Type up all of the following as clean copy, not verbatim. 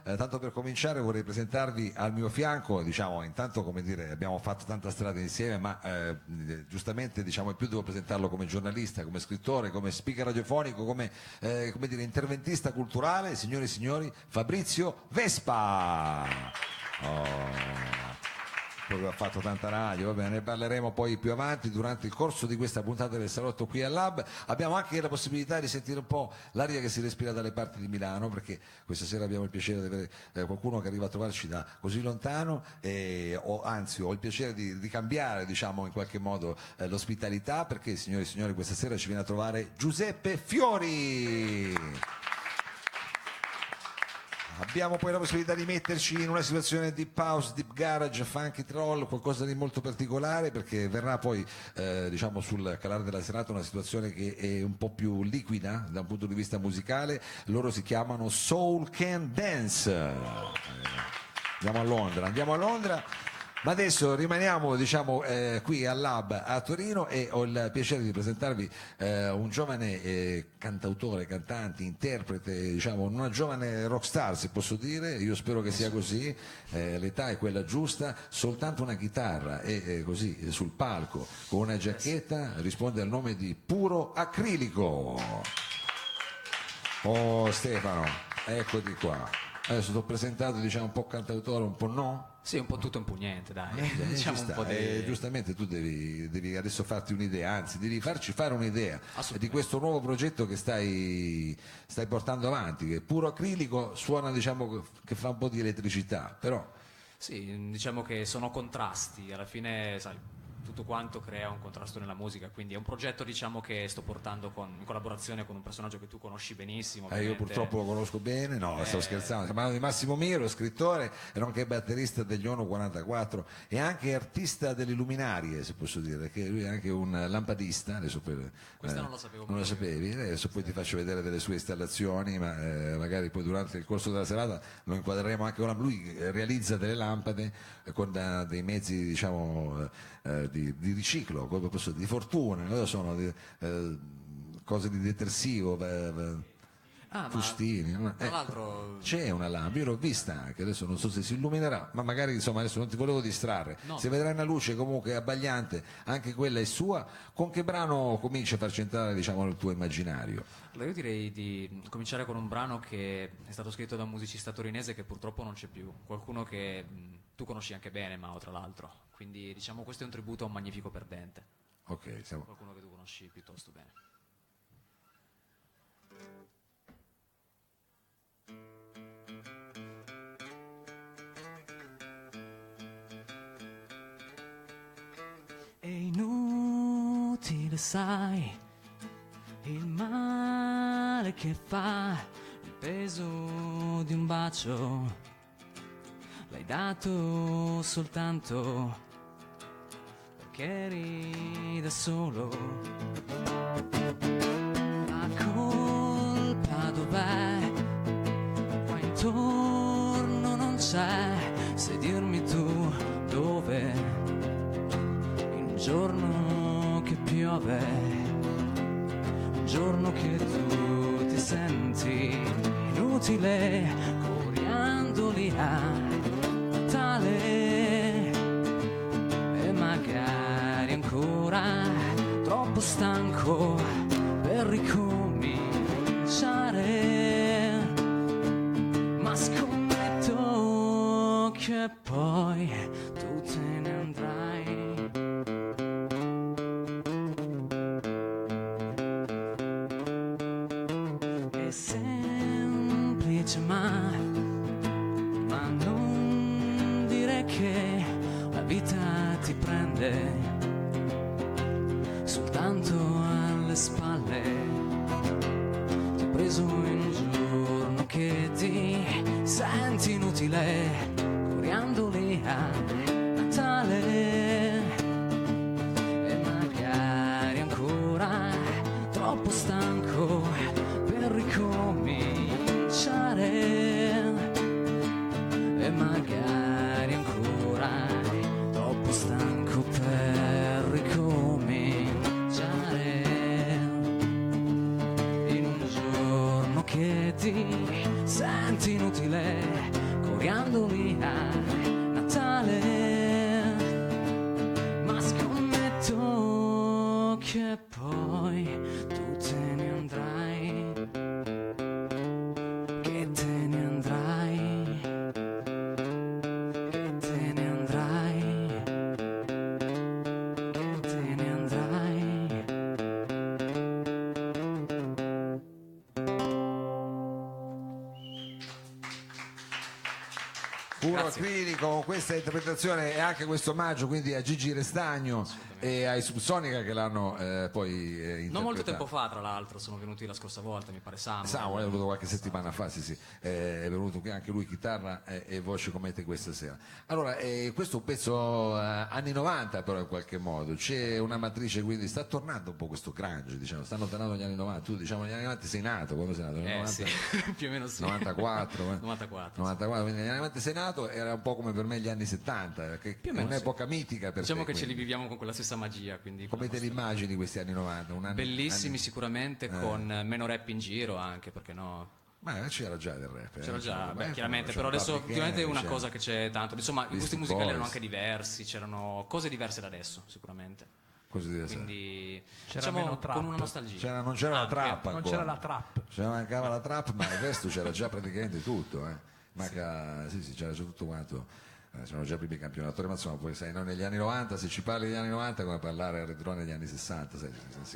tanto per cominciare vorrei presentarvi al mio fianco, diciamo, intanto come dire abbiamo fatto tanta strada insieme, ma giustamente diciamo in più devo presentarlo come giornalista, come scrittore, come speaker radiofonico, come dire interventista culturale, signore e signori, Fabrizio Vespa. Proprio ha fatto tanta radio, va bene, ne parleremo poi più avanti durante il corso di questa puntata del Salotto qui al Lab. Abbiamo anche la possibilità di sentire un po' l'aria che si respira dalle parti di Milano, perché questa sera abbiamo il piacere di avere qualcuno che arriva a trovarci da così lontano, anzi ho il piacere di cambiare, diciamo, in qualche modo l'ospitalità, perché signore e signori questa sera ci viene a trovare Giuseppe Fiori. Abbiamo poi la possibilità di metterci in una situazione deep house, deep garage, funky troll, qualcosa di molto particolare, perché verrà poi diciamo sul calare della serata una situazione che è un po' più liquida da un punto di vista musicale. Loro si chiamano Soul Can Dance. Andiamo a Londra. Ma adesso rimaniamo, diciamo, qui al Lab a Torino e ho il piacere di presentarvi un giovane cantautore, cantante, interprete, diciamo, una giovane rockstar, se posso dire, io spero che sia così, l'età è quella giusta, soltanto una chitarra e così sul palco con una giacchetta risponde al nome di Puro Acrilico. Oh Stefano, eccoti qua. Adesso ti ho presentato, diciamo, un po' cantautore, un po' no? Sì, un po' tutto un po' niente, dai. Diciamo un po' giustamente tu devi adesso farti un'idea, anzi devi farci fare un'idea di questo nuovo progetto che stai portando avanti, che Puro Acrilico suona, diciamo, che fa un po' di elettricità, però... Sì, diciamo che sono contrasti, alla fine, sai, tutto quanto crea un contrasto nella musica, quindi è un progetto, diciamo, che sto portando in collaborazione con un personaggio che tu conosci benissimo. Io purtroppo lo conosco bene, no, sto scherzando, stiamo parlando di Massimo Miro, scrittore e nonché batterista degli ONU 44 e anche artista delle luminarie, se posso dire, che lui è anche un lampadista. Adesso questa non lo sapevo. Non lo sapevi? Adesso poi ti faccio vedere delle sue installazioni, ma magari poi durante il corso della serata lo inquadreremo anche con lui. Realizza delle lampade con dei mezzi, diciamo, di riciclo, come posso dire, di fortuna, cosa sono? Cose di detersivo, fustini. Tra l'altro c'è una lampada, io l'ho vista anche, adesso non so se si illuminerà, ma magari, insomma, adesso non ti volevo distrarre. No. Se vedrai una luce comunque abbagliante, anche quella è sua. Con che brano cominci a farci entrare, diciamo, nel tuo immaginario? Allora io direi di cominciare con un brano che è stato scritto da un musicista torinese che purtroppo non c'è più, qualcuno che tu conosci anche bene, Mao, tra l'altro. Quindi, diciamo, questo è un tributo a un magnifico perdente. Ok, siamo... Qualcuno che tu conosci piuttosto bene. È inutile, sai, il male che fa, il peso di un bacio, l'hai dato soltanto perché eri da solo. La colpa dov'è? Qua intorno non c'è, sai dirmi tu dove? In un giorno che piove, un giorno che tu ti senti inutile, coriandoli a Natale e magari ancora troppo stanco per ricominciare, ma scommetto che poi tu te ne andrai. È semplice ma non dire che la vita ti prende soltanto alle spalle. Ti ho preso in un giorno che ti senti inutile, coriandoli a Natale e magari ancora troppo stanco per ricominciare e magari ancora troppo stanco per ricominciare in un giorno che ti senti inutile, indovina Natale, ma scommetto che poi tu te ne andrai, che te ne andrai, che te ne andrai, che te ne andrai. Puro Grazie. acrilico con questa interpretazione e anche questo omaggio quindi a Gigi Restagno e ai Subsonica che l'hanno poi interpretato. Non molto tempo fa, tra l'altro, sono venuti la scorsa volta, mi pare Samuel è venuto qualche settimana fa, sì, è venuto qui anche lui chitarra e voce come te questa sera. Allora, questo è un pezzo anni 90 però in qualche modo, c'è una matrice, quindi sta tornando un po' questo grunge, diciamo, stanno tornando gli anni 90, tu diciamo negli anni 90 sei nato, quando sei nato? Nel 90? sì, più o meno sì. 94, 94. 94, quindi negli anni 90 sei nato, era un po' come per me gli anni 70, che Più o è meno un'epoca mitica per Diciamo te, che ce li quindi. viviamo con quella stessa magia, quindi Come te li immagini questi anni 90? bellissimi sicuramente, con meno rap in giro anche, perché no? Ma c'era già del rap. C'era già, Beh, chiaramente, c'era però adesso Patrick ultimamente è una Henry, cosa che c'è tanto. Insomma, i gusti Beastie musicali Boys. erano anche diversi, c'erano cose diverse da adesso, sicuramente. così deve essere. Quindi C'era diciamo meno trap. con una nostalgia. Non c'era la Anche. trap Non ancora. c'era la trap. Mancava la trap, ma il resto c'era già praticamente tutto. Manca, sì, c'era già tutto quanto. C'erano già i primi campionatori, ma insomma, poi sai, noi negli anni 90, se ci parli degli anni 90 è come parlare al retro negli anni 60, sai,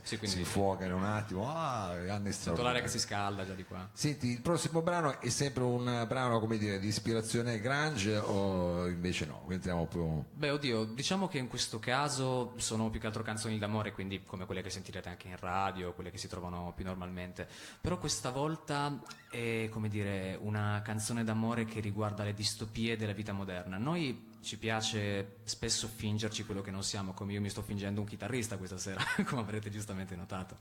Sì, quindi- si fuoca in un attimo, anni Sento l'aria che straordinari. si scalda già di qua. Senti, il prossimo brano è sempre un brano, come dire, di ispirazione grunge o invece no? Entriamo più... Beh, oddio, diciamo che in questo caso sono più che altro canzoni d'amore, quindi come quelle che sentirete anche in radio, quelle che si trovano più normalmente. Però questa volta è, come dire, una canzone d'amore che riguarda le distopie della vita moderna. Noi ci piace spesso fingerci quello che non siamo, come io mi sto fingendo un chitarrista questa sera, come avrete giustamente notato.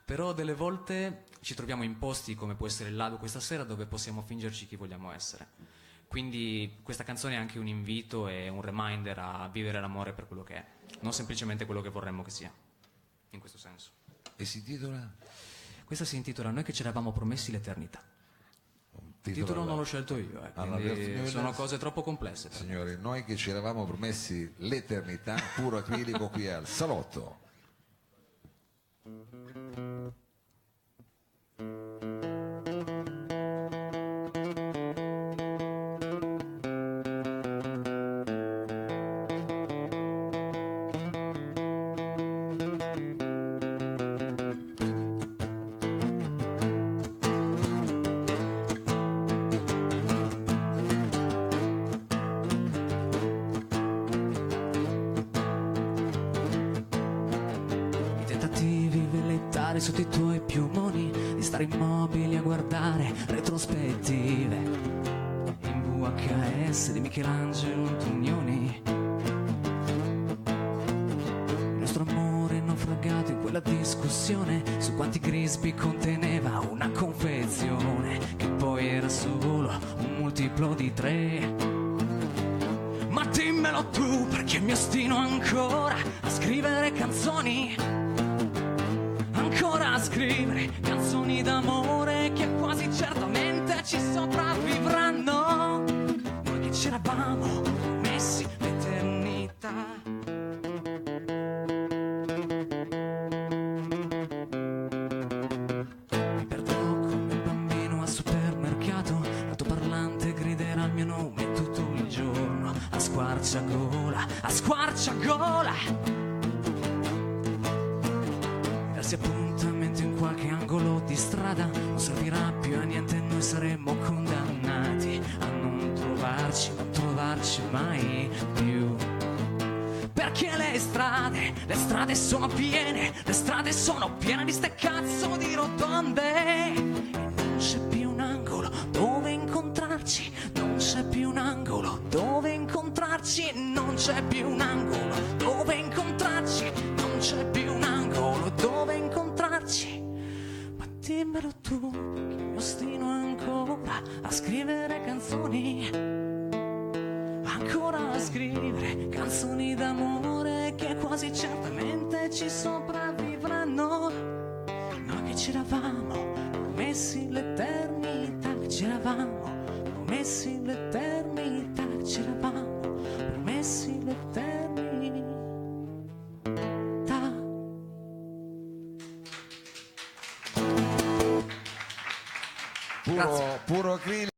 Però delle volte ci troviamo in posti come può essere il lago questa sera, dove possiamo fingerci chi vogliamo essere. Quindi questa canzone è anche un invito e un reminder a vivere l'amore per quello che è, non semplicemente quello che vorremmo che sia, in questo senso. E si titola? Questa si intitola Noi che ci eravamo promessi l'eternità. Il titolo non l'ho scelto io, Alla quindi Bertolini. sono cose troppo complesse. per me. Signori, noi che ci eravamo promessi l'eternità, puro acrilico qui al salotto. I tentativi velettari sotto i tuoi piumoni, di stare immobili a guardare retrospettive in VHS di Michelangelo Antonioni. Il nostro amore naufragato in quella discussione su quanti Grisby conteneva una confezione, che poi era solo un multiplo di 3. Ma dimmelo tu, perché mi ostino ancora a scrivere canzoni, ancora a scrivere canzoni d'amore che quasi certamente ci sopravvivranno. Noi che ci eravamo messi l'eternità. Mi perderò come un bambino al supermercato, l'altoparlante griderà il mio nome tutto il giorno, a squarciagola, a squarciagola. Darsi appuntamento in qualche angolo di strada non servirà più a niente, noi saremo condannati a non trovarci mai più. Perché le strade sono piene, le strade sono piene di ste cazzo di rotonde. E non c'è più un angolo dove incontrarci, non c'è più un angolo dove incontrarci, non c'è più un angolo dove incontrarci, non c'è più un angolo dove incontrarci. Ma dimmelo tu, che mi ostino ancora a scrivere canzoni, ancora a scrivere canzoni d'amore che quasi certamente ci sopravvivranno. Noi che ci eravamo promessi l'eternità, che ci eravamo promessi l'eternità. puro acrilico.